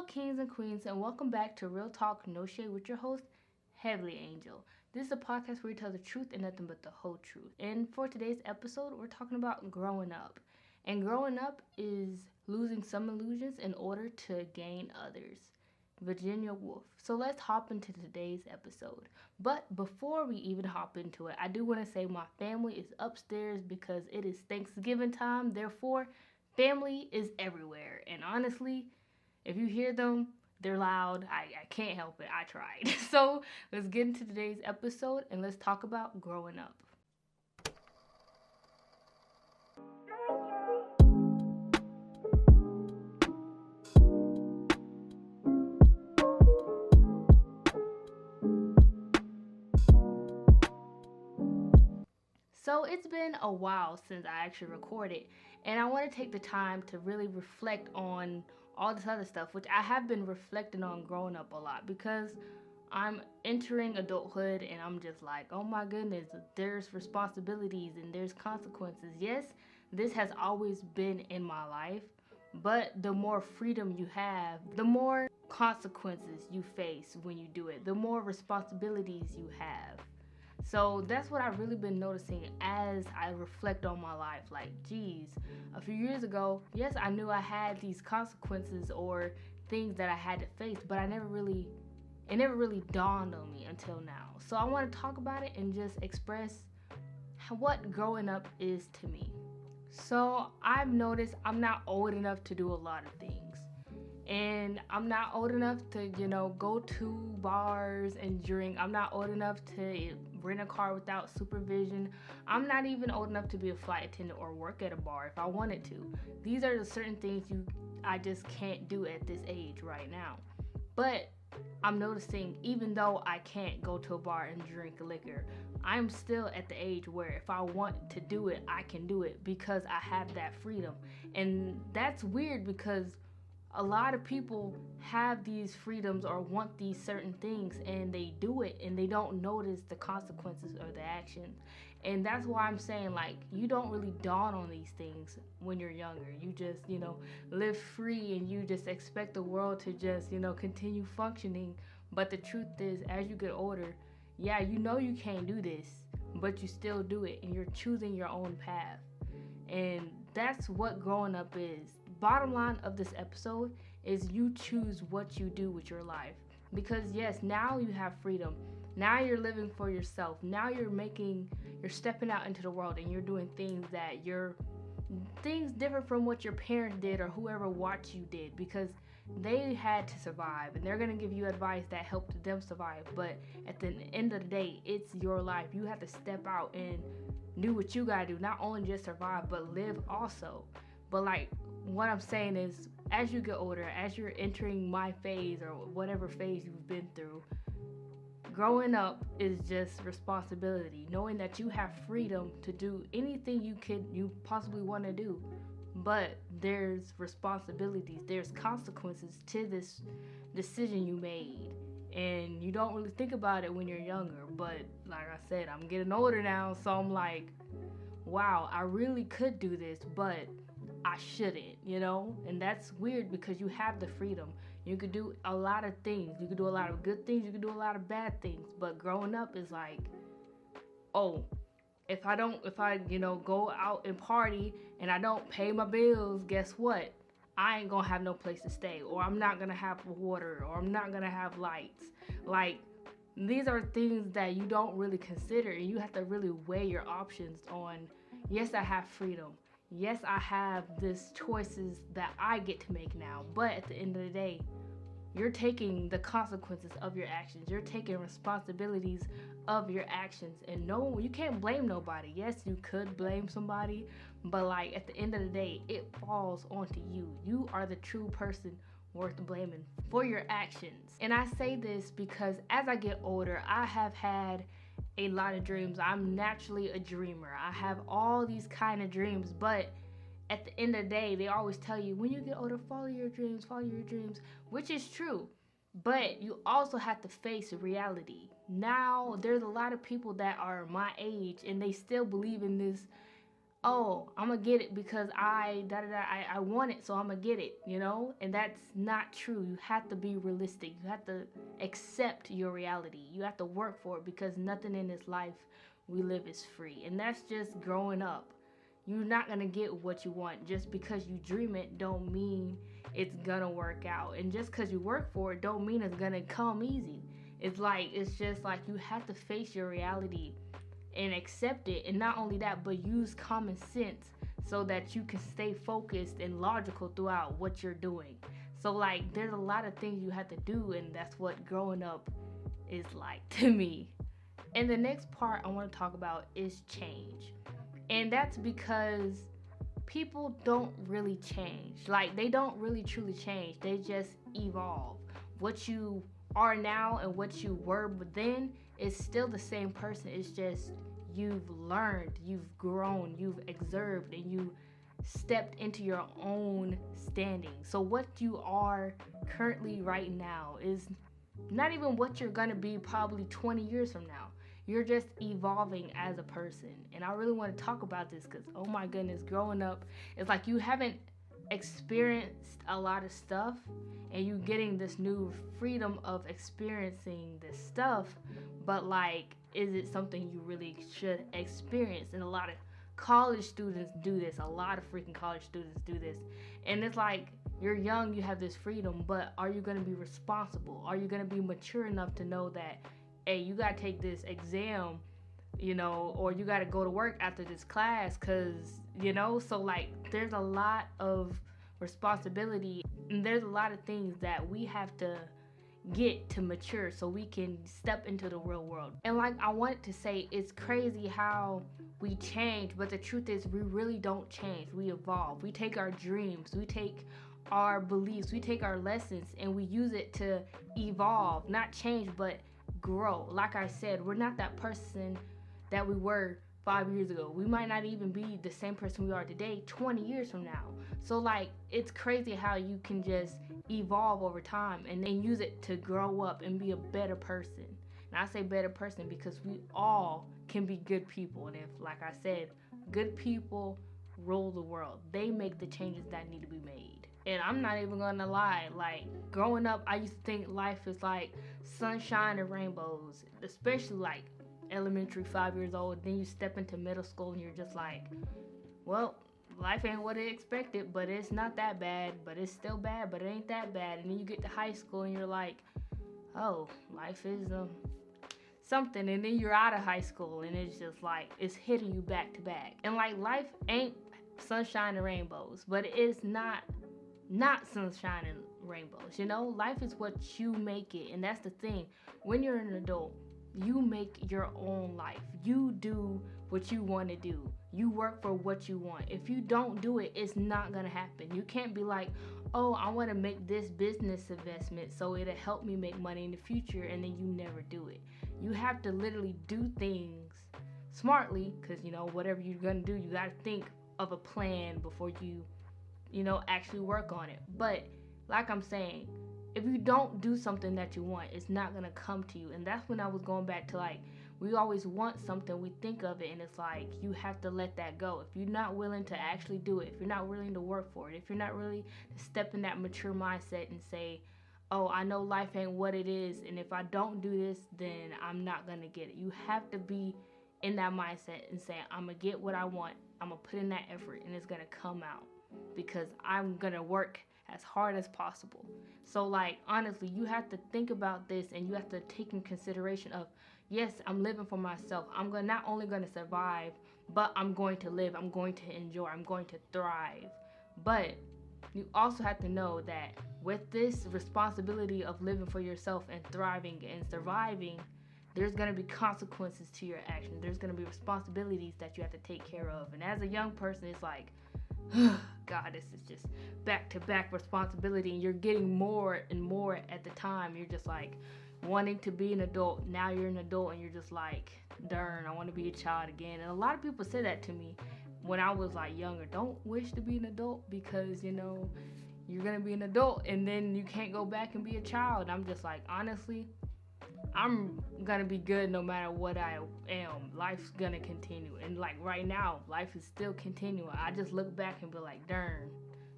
kings and queens, and welcome back to Real Talk No Shade with your host, Heavenly Angel. This is a podcast where we tell the truth and nothing but the whole truth. And for today's episode, we're talking about growing up. And growing up is losing some illusions in order to gain others. Virginia Woolf. So let's hop into today's episode. But before we even hop into it, I do want to say my family is upstairs because it is Thanksgiving time. Therefore, family is everywhere. And honestly, if you hear them, they're loud. I can't help it. I tried. So let's get into today's episode and let's talk about growing up. So it's been a while since I actually recorded, and I want to take the time to really reflect on all this other stuff, which I have been reflecting on growing up a lot because I'm entering adulthood and I'm just like, oh my goodness, there's responsibilities and there's consequences. Yes, this has always been in my life, but the more freedom you have, the more consequences you face when you do it, the more responsibilities you have. So that's what I've really been noticing as I reflect on my life. Like, geez, a few years ago, yes, I knew I had these consequences or things that I had to face, but it never really dawned on me until now. So I want to talk about it and just express what growing up is to me. So I've noticed I'm not old enough to do a lot of things. And I'm not old enough to, go to bars and drink. I'm not old enough to rent a car without supervision. I'm not even old enough to be a flight attendant or work at a bar if I wanted to. These are the certain things I just can't do at this age right now. But I'm noticing even though I can't go to a bar and drink liquor, I'm still at the age where if I want to do it, I can do it because I have that freedom. And that's weird because a lot of people have these freedoms or want these certain things and they do it and they don't notice the consequences or the actions. And that's why I'm saying, like, you don't really dawn on these things when you're younger. You just, live free and you just expect the world to just, continue functioning. But the truth is, as you get older, yeah, you can't do this, but you still do it and you're choosing your own path. And that's what growing up is. Bottom line of this episode is you choose what you do with your life. Because yes, now you have freedom. Now you're living for yourself. Now you're stepping out into the world and you're doing things different from what your parents did or whoever watched you did, because they had to survive and they're going to give you advice that helped them survive. But at the end of the day, it's your life. You have to step out and do what you got to do. Not only just survive, but live also. But like, what I'm saying is, as you get older, as you're entering my phase or whatever phase you've been through, growing up is just responsibility. Knowing that you have freedom to do anything you possibly want to do. But there's responsibilities, there's consequences to this decision you made. And you don't really think about it when you're younger. But like I said, I'm getting older now, so I'm like, wow, I really could do this, but I shouldn't, and that's weird because you have the freedom. You could do a lot of things. You could do a lot of good things. You could do a lot of bad things. But growing up is like, oh, if I go out and party and I don't pay my bills, guess what? I ain't gonna have no place to stay, or I'm not gonna have water, or I'm not gonna have lights. Like, these are things that you don't really consider, and you have to really weigh your options on, yes, I have freedom. Yes, I have these choices that I get to make now, but at the end of the day, you're taking the consequences of your actions. You're taking responsibilities of your actions, and no, you can't blame nobody. Yes, you could blame somebody, but like at the end of the day, it falls onto you. You are the true person worth blaming for your actions. And I say this because as I get older, I have had a lot of dreams. I'm naturally a dreamer. I have all these kind of dreams, but at the end of the day, they always tell you, when you get older, follow your dreams, which is true. But you also have to face reality. Now, there's a lot of people that are my age and they still believe in this oh, I'm gonna get it because I want it, so I'm gonna get it, And that's not true. You have to be realistic. You have to accept your reality. You have to work for it because nothing in this life we live is free. And that's just growing up. You're not gonna get what you want. Just because you dream it don't mean it's gonna work out. And just because you work for it don't mean it's gonna come easy. It's just like you have to face your reality and accept it, and not only that, but use common sense so that you can stay focused and logical throughout what you're doing. So like there's a lot of things you have to do, and that's what growing up is like to me. And the next part I want to talk about is change. And that's because people don't really change. Like they don't really truly change. They just evolve. What you are now and what you were then is still the same person. It's just you've learned, you've grown, you've observed, and you stepped into your own standing. So what you are currently right now is not even what you're gonna be probably 20 years from now. You're just evolving as a person. And I really want to talk about this because, oh my goodness, growing up, it's like you haven't experienced a lot of stuff and you getting this new freedom of experiencing this stuff, but like, is it something you really should experience? And a lot of college students do this. A lot of freaking college students do this. And it's like, you're young, you have this freedom, but are you going to be responsible? Are you going to be mature enough to know that, hey, you got to take this exam, or you got to go to work after this class because, so like there's a lot of responsibility and there's a lot of things that we have to get to mature so we can step into the real world. And like I wanted to say, it's crazy how we change, but the truth is we really don't change. We evolve. We take our dreams, we take our beliefs, we take our lessons, and we use it to evolve, not change, but grow. Like I said, we're not that person that we were 5 years ago. We might not even be the same person we are today 20 years from now. So like it's crazy how you can just evolve over time and then use it to grow up and be a better person. And I say better person because we all can be good people. And if, like I said, good people rule the world, they make the changes that need to be made. And I'm not even gonna lie, like growing up, I used to think life is like sunshine and rainbows, especially like elementary, 5 years old. Then you step into middle school and you're just like, well, life ain't what it expected, but it's not that bad, but it's still bad, but it ain't that bad. And then you get to high school and you're like, oh, life is something. And then you're out of high school and it's just like, it's hitting you back to back. And like life ain't sunshine and rainbows, but it's not sunshine and rainbows. Life is what you make it. And that's the thing. When you're an adult, you make your own life. You do what you want to do. You work for what you want. If you don't do it, it's not going to happen. You can't be like, oh, I want to make this business investment so it'll help me make money in the future, and then you never do it. You have to literally do things smartly because, whatever you're going to do, you got to think of a plan before you actually work on it. But like I'm saying, if you don't do something that you want, it's not going to come to you. And that's when I was going back to like, we always want something, we think of it, and it's like, you have to let that go. If you're not willing to actually do it, if you're not willing to work for it, if you're not really to step in that mature mindset and say, oh, I know life ain't what it is, and if I don't do this, then I'm not going to get it. You have to be in that mindset and say, I'm going to get what I want, I'm going to put in that effort, and it's going to come out because I'm going to work as hard as possible. So like, honestly, you have to think about this and you have to take in consideration of, yes, I'm living for myself. I'm not only going to survive, but I'm going to live. I'm going to enjoy. I'm going to thrive. But you also have to know that with this responsibility of living for yourself and thriving and surviving, there's going to be consequences to your actions. There's going to be responsibilities that you have to take care of. And as a young person, it's like, God, this is just back-to-back responsibility, and you're getting more and more at the time. You're just like wanting to be an adult. Now you're an adult and you're just like, darn, I want to be a child again. And a lot of people said that to me when I was like younger. Don't wish to be an adult because you're gonna be an adult and then you can't go back and be a child. I'm just like, honestly, I'm gonna be good no matter what I am. Life's gonna continue. And like right now, life is still continuing. I just look back and be like, darn,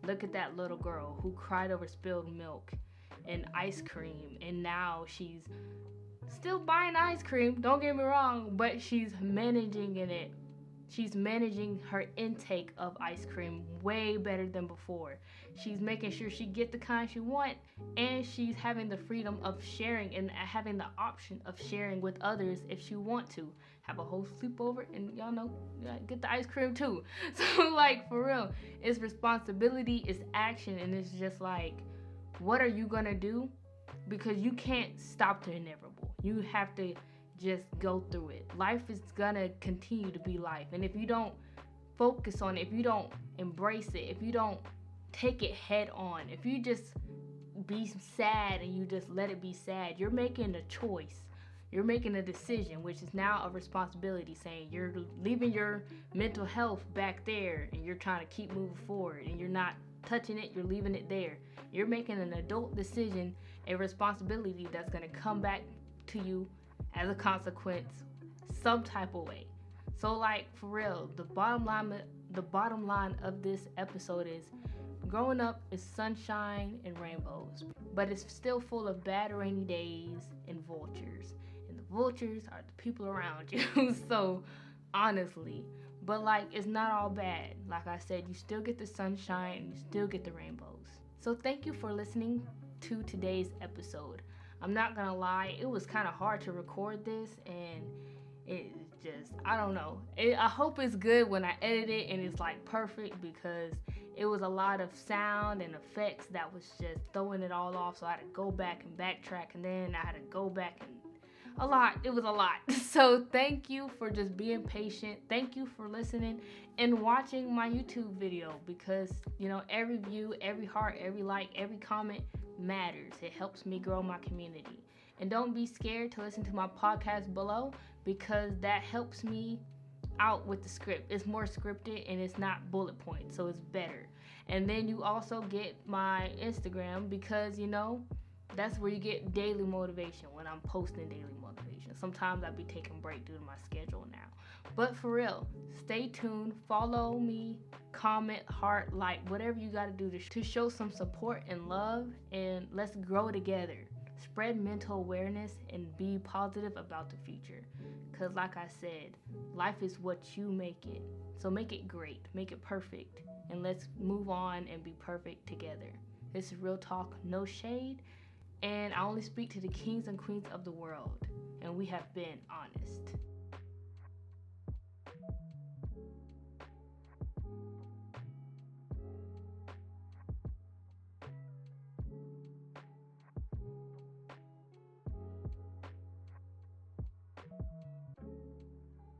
look at that little girl who cried over spilled milk and ice cream. And now she's still buying ice cream, don't get me wrong, but she's managing in it. She's managing her intake of ice cream way better than before. She's making sure she get the kind she want, and she's having the freedom of sharing and having the option of sharing with others if she want to. Have a whole sleepover and y'all know, get the ice cream too. So like for real, it's responsibility, it's action, and it's just like, what are you gonna do? Because you can't stop the inevitable. You have to just go through it. Life is gonna continue to be life. And if you don't focus on it, if you don't embrace it, if you don't take it head on, if you just be sad and you just let it be sad, you're making a choice. You're making a decision, which is now a responsibility, saying you're leaving your mental health back there and you're trying to keep moving forward and you're not touching it, you're leaving it there. You're making an adult decision, a responsibility that's going to come back to you as a consequence some type of way. So like for real, the bottom line of this episode is growing up is sunshine and rainbows, but it's still full of bad rainy days and vultures. And the vultures are the people around you. So honestly, but like it's not all bad. Like I said, you still get the sunshine and you still get the rainbows. So thank you for listening to today's episode. I'm not gonna lie, it was kind of hard to record this, and it just, I don't know. I hope it's good when I edit it and it's like perfect, because it was a lot of sound and effects that was just throwing it all off. So I had to go back and backtrack, and then I had to go back and it was a lot. So thank you for just being patient. Thank you for listening and watching my YouTube video, because every view, every heart, every like, every comment matters. It helps me grow my community. And don't be scared to listen to my podcast below, because that helps me out with the script. It's more scripted and it's not bullet points, so it's better. And then you also get my Instagram, because that's where you get daily motivation when I'm posting daily motivation. Sometimes I'll be taking a break due to my schedule now. But for real, stay tuned, follow me, comment, heart, like, whatever you gotta do to show some support and love, and let's grow together. Spread mental awareness and be positive about the future. Because like I said, life is what you make it. So make it great, make it perfect, and let's move on and be perfect together. This is real talk, no shade, and I only speak to the kings and queens of the world, and we have been honest.